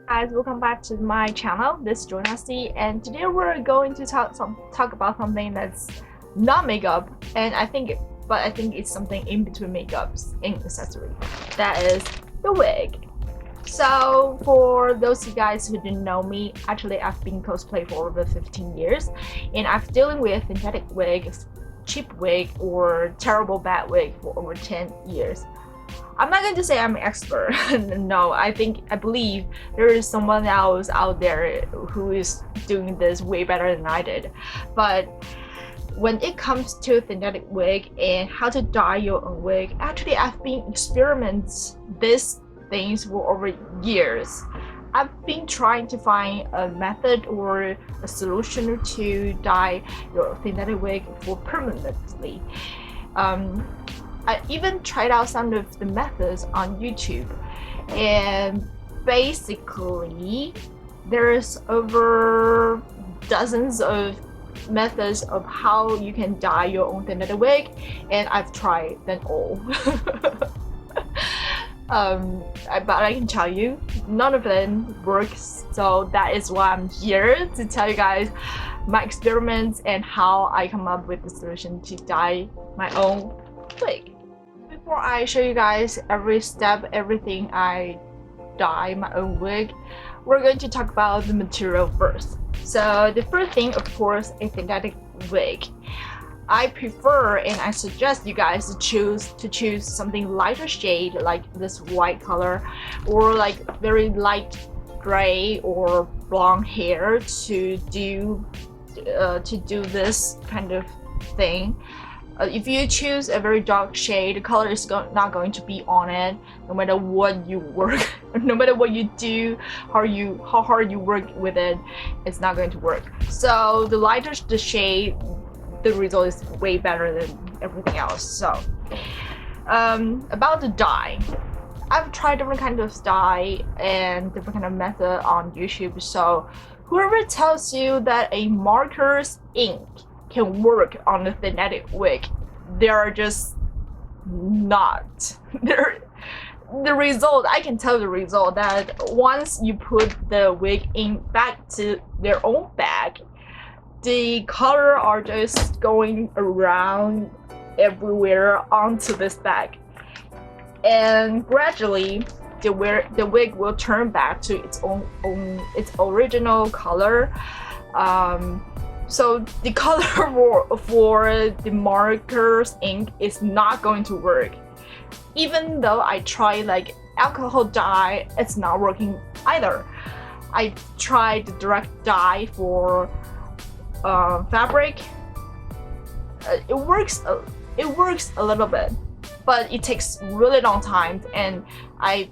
Guys, welcome back to my channel. This is Jonasi, and today we're going to talk about something that's not makeup, and I think it's something in between makeups and accessory. That is the wig. So for those of you guys who didn't know me, actually I've been cosplay for over 15 years, and I've dealing with synthetic wig, cheap wig, or terrible bad wig for over 10 years. I'm not going to say I'm an expert. No, I believe there is someone else out there who is doing this way better than I did. But when it comes to synthetic wig and how to dye your own wig, actually I've been experimenting these things for over years. I've been trying to find a method or a solution to dye your synthetic wig for permanently. I even tried out some of the methods on YouTube, and basically there's over dozens of methods of how you can dye your own synthetic wig, and I've tried them all. But I can tell you, none of them works, so that is why I'm here to tell you guys my experiments and how I come up with the solution to dye my own wig. Before I show you guys every step, everything I dye my own wig, we're going to talk about the material first. So the first thing, of course, is synthetic wig. I prefer and I suggest you guys to choose something lighter shade like this white color, or like very light gray or blonde hair to do this kind of thing. If you choose a very dark shade, the color is not going to be on it, no matter what you work, no matter what you do, how hard you work with it, it's not going to work. So the lighter the shade, the result is way better than everything else. So about the dye, I've tried different kinds of dye and different kind of method on YouTube. So whoever tells you that a marker's ink can work on a synthetic wig, they're just not. The result, I can tell the result that once you put the wig ink back to their own bag, the color are just going around everywhere onto this bag, and gradually the wig will turn back to its original color. So the color for the marker's ink is not going to work. Even though I tried like alcohol dye, it's not working either. I tried the direct dye for fabric. It works a little bit, but it takes really long time, and I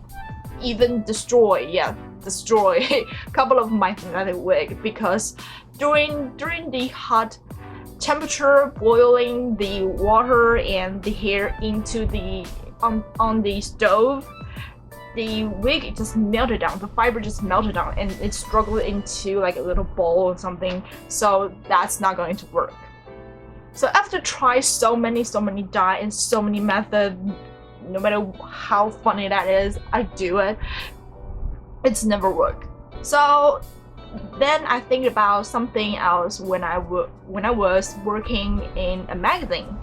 even destroy a couple of my synthetic wig because during the hot temperature, boiling the water and the hair into the on the stove, the wig just melted down, the fiber just melted down, and it struggled into like a little bowl or something. So that's not going to work. So after trying so many dye and so many methods, no matter how funny that is, I do it, it's never worked. So then I think about something else when I was working in a magazine,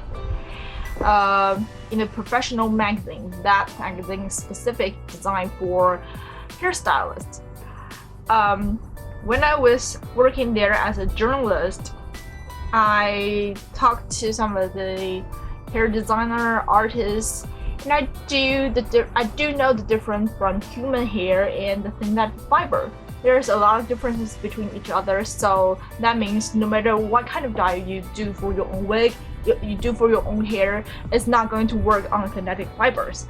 in a professional magazine. That magazine is specific designed for hairstylists. When I was working there as a journalist, I talked to some of the hair designer artists, and I do know the difference from human hair and the synthetic fiber. There's a lot of differences between each other, so that means no matter what kind of dye you do for your own wig, you do for your own hair, it's not going to work on synthetic fibers.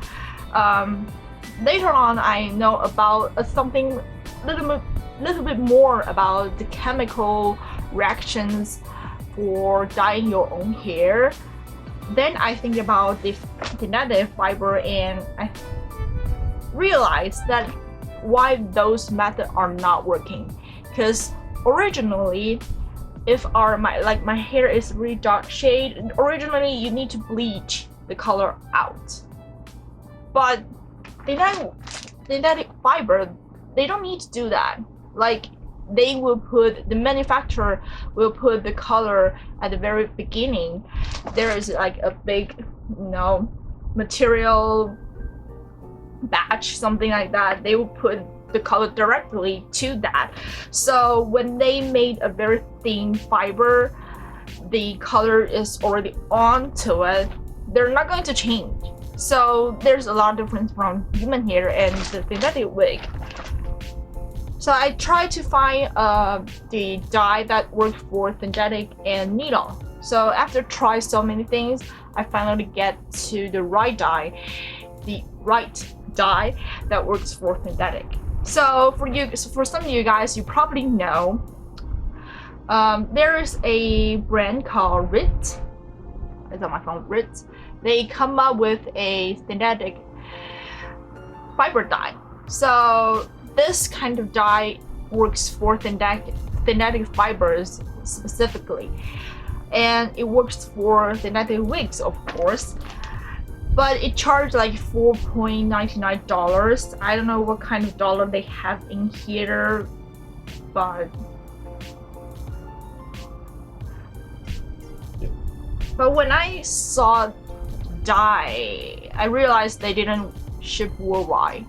Later on, I know about something little bit more about the chemical reactions for dyeing your own hair. Then I think about the synthetic fiber, and I realized that why those methods are not working. Because originally, if my hair is really dark shade, originally you need to bleach the color out. But synthetic fiber they don't need to do that. Like the manufacturer will put the color at the very beginning. There is like a big, material batch, something like that. They will put the color directly to that. So when they made a very thin fiber, the color is already onto it. They're not going to change. So there's a lot of difference from human hair and the synthetic wig. So I tried to find the dye that worked for synthetic and nylon. So after trying so many things, I finally get to the right dye that works for synthetic. So for some of you guys, you probably know there is a brand called WIGS. It's on my phone, WIGS. They come up with a synthetic fiber dye. So this kind of dye works for synthetic fibers specifically, and it works for synthetic wigs, of course. But it charged like $4.99. I don't know what kind of dollar they have in here, but when I saw dye, I realized they didn't ship worldwide.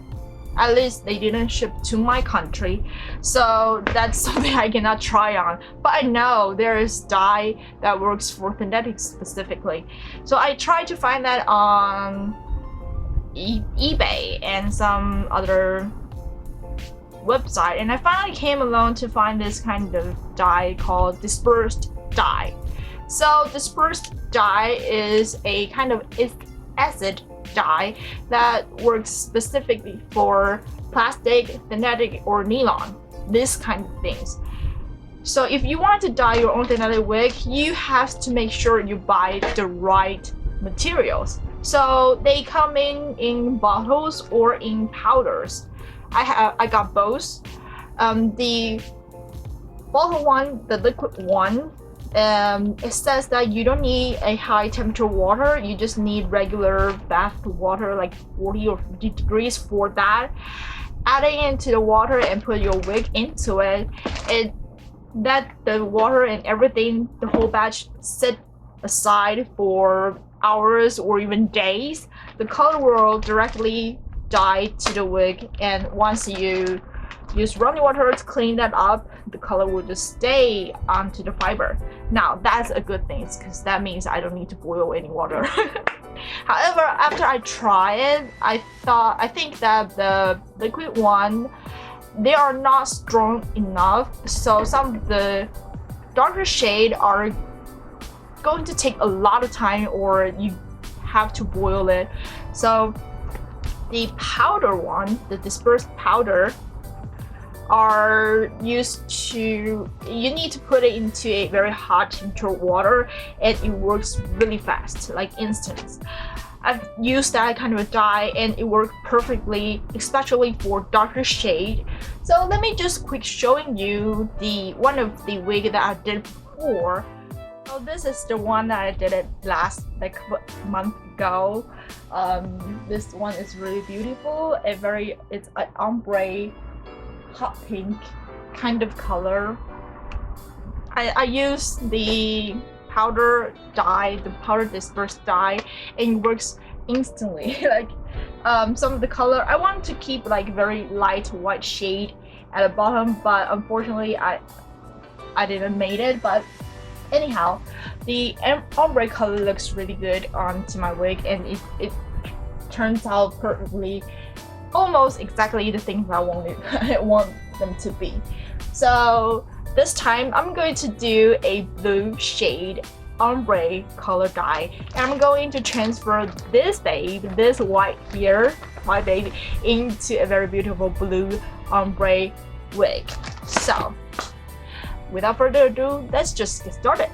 At least they didn't ship to my country, so that's something I cannot try on. But I know there is dye that works for synthetic specifically. So I tried to find that on eBay and some other website, and I finally came along to find this kind of dye called dispersed dye. So dispersed dye is a kind of acid dye that works specifically for plastic, synthetic, or nylon, this kind of things. So if you want to dye your own synthetic wig, you have to make sure you buy the right materials. So they come in bottles or in powders. I got both. The bottle one, the liquid one, it says that you don't need a high temperature water, you just need regular bath water, like 40 or 50 degrees for that. Adding into the water and put your wig into it, that the water and everything, the whole batch, sit aside for hours or even days. The color will directly dye to the wig, and once you use running water to clean that up, the color will just stay onto the fiber. Now that's a good thing, because that means I don't need to boil any water. However, after I try it, I think that the liquid one, they are not strong enough, so some of the darker shade are going to take a lot of time, or you have to boil it. So the powder one, the dispersed powder, are used to, you need to put it into a very hot temperature water, and it works really fast, like instant. I've used that kind of a dye and it worked perfectly, especially for darker shade. So let me just quick showing you one of the wig that I did before. So this is the one that I did it last like a month ago. This one is really beautiful. It's an ombre hot pink kind of color. I use the powder dye, the powder dispersed dye, and it works instantly. Like some of the color, I want to keep like very light white shade at the bottom, but unfortunately I didn't make it. But anyhow, the ombre color looks really good onto my wig, and it turns out perfectly, almost exactly the things I want them to be. So this time I'm going to do a blue shade ombre color dye, and I'm going to transfer this white baby into a very beautiful blue ombre wig. So without further ado, let's just get started.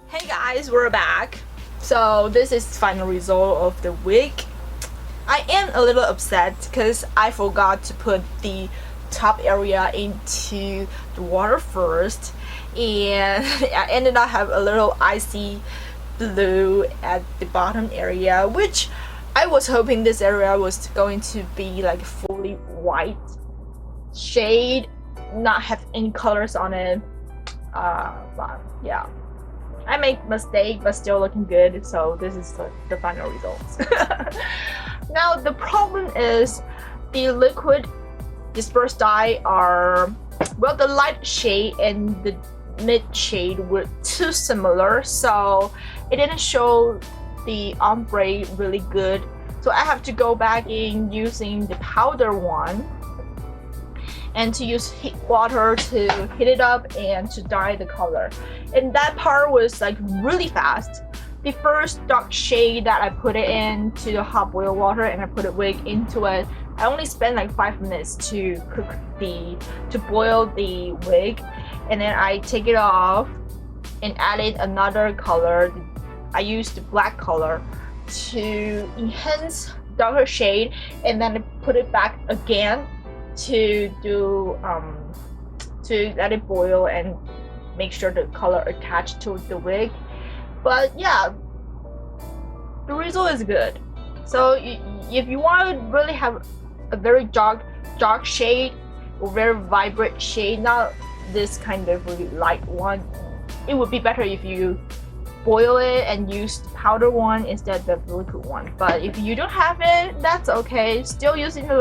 Hey guys, we're back. So this is the final result of the wig. I am a little upset because I forgot to put the top area into the water first, and I ended up have a little icy blue at the bottom area, which I was hoping this area was going to be like fully white shade, not have any colors on it. But yeah, I made mistake but still looking good, so this is the final results. Now the problem is the liquid dispersed dye are, well, the light shade and the mid shade were too similar, so it didn't show the ombre really good, so I have to go back in using the powder one and to use heat water to heat it up and to dye the color. And that part was like really fast. The first dark shade that I put it into the hot boil water and I put a wig into it, I only spent like 5 minutes to boil the wig, and then I take it off and added another color. I used the black color to enhance darker shade, and then I put it back again to do to let it boil and make sure the color attached to the wig. But yeah, the result is good. So if you want to really have a very dark shade or very vibrant shade, not this kind of really light one, it would be better if you boil it and use the powder one instead of the liquid one. But if you don't have it, that's okay. Still using the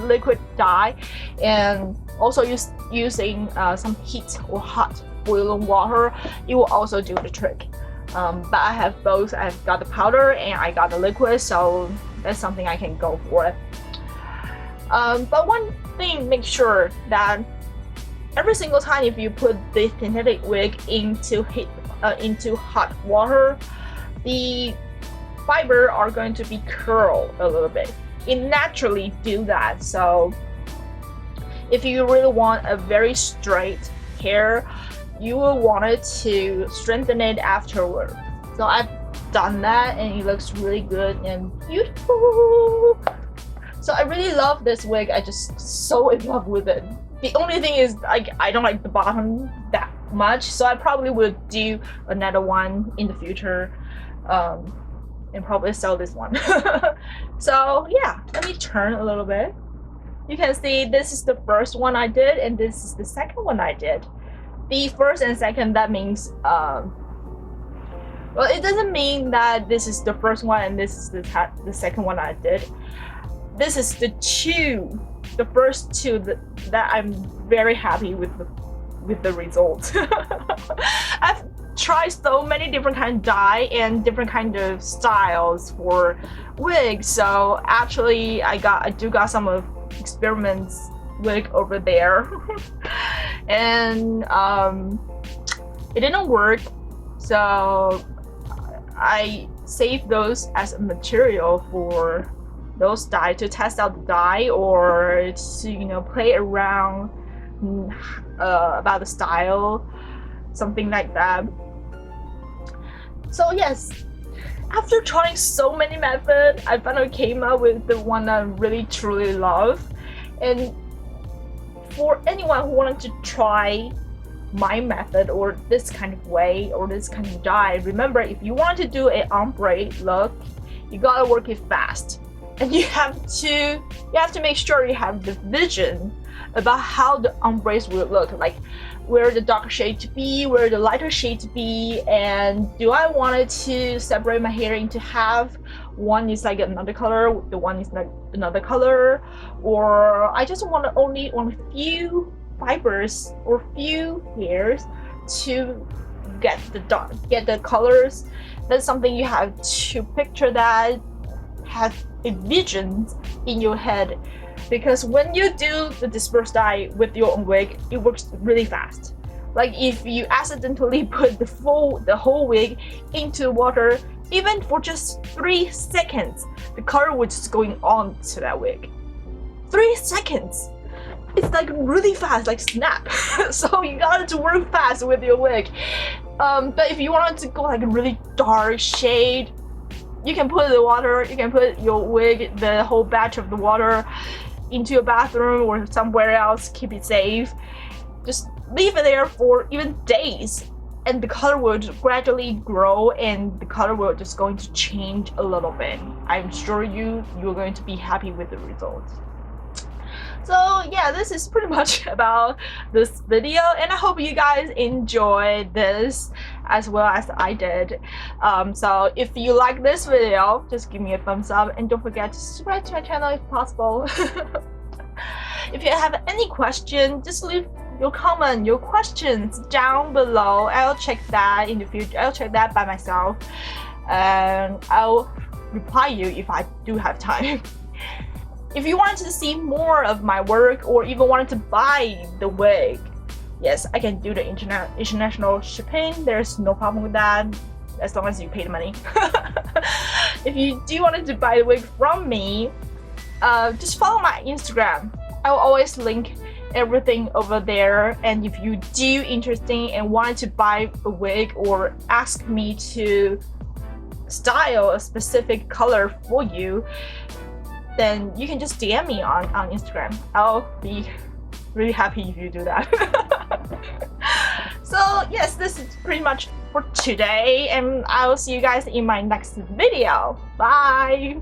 liquid dye, and also using some heat or hot boiling water, it will also do the trick. But I have both. I've got the powder and I got the liquid, so that's something I can go for. But one thing, make sure that every single time if you put the synthetic wig into hot water, the fiber are going to be curled a little bit. It naturally do that. So if you really want a very straight hair, you will want it to strengthen it afterward. So I've done that and it looks really good and beautiful. So I really love this wig. I just so in love with it. The only thing is I don't like the bottom that much, so I probably would do another one in the future, and probably sell this one. So yeah, let me turn a little bit. You can see this is the first one I did and this is the second one I did. The first and second, that means well, it doesn't mean that this is the first one and this is the second one I did. This is the first two that I'm very happy with the result. I've tried so many different kind of dye and different kind of styles for wigs, so actually I do got some of experiments wig over there. And it didn't work, so I saved those as a material for those dye, to test out the dye or to play around about the style, something like that. So yes, after trying so many methods, I finally came up with the one I really truly love. And for anyone who wanted to try my method or this kind of way or this kind of dye, remember, if you want to do an ombre look, you gotta work it fast. And you have to make sure you have the vision about how the ombres will look like, where the darker shade to be, where the lighter shade to be, and do I want it to separate my hair into half? One is like another color, the one is like another color, or I just want to only on a few fibers or few hairs to get the colors. That's something you have to picture, that have a vision in your head, because when you do the dispersed dye with your own wig, it works really fast. Like if you accidentally put the whole wig into water, even for just 3 seconds, the color was just going on to that wig. 3 seconds! It's like really fast, like snap. So you got to work fast with your wig. But if you wanted to go like a really dark shade, you can put the water, you can put your wig, the whole batch of the water into your bathroom or somewhere else, keep it safe. Just leave it there for even days, and the color will gradually grow and the color will just going to change a little bit. I'm sure you're going to be happy with the result. So yeah, this is pretty much about this video, and I hope you guys enjoyed this as well as I did. So if you like this video, just give me a thumbs up and don't forget to subscribe to my channel if possible. If you have any question, just leave your comment, your questions down below. I'll check that in the future. I'll check that by myself, and I'll reply you if I do have time. If you wanted to see more of my work or even wanted to buy the wig, yes, I can do the international shipping. There's no problem with that as long as you pay the money. If you do want to buy the wig from me, just follow my Instagram. I will always link everything over there, and if you do interesting and wanted to buy a wig or ask me to style a specific color for you, then you can just DM me on Instagram. I'll be really happy if you do that. So yes, this is pretty much for today, and I will see you guys in my next video. Bye!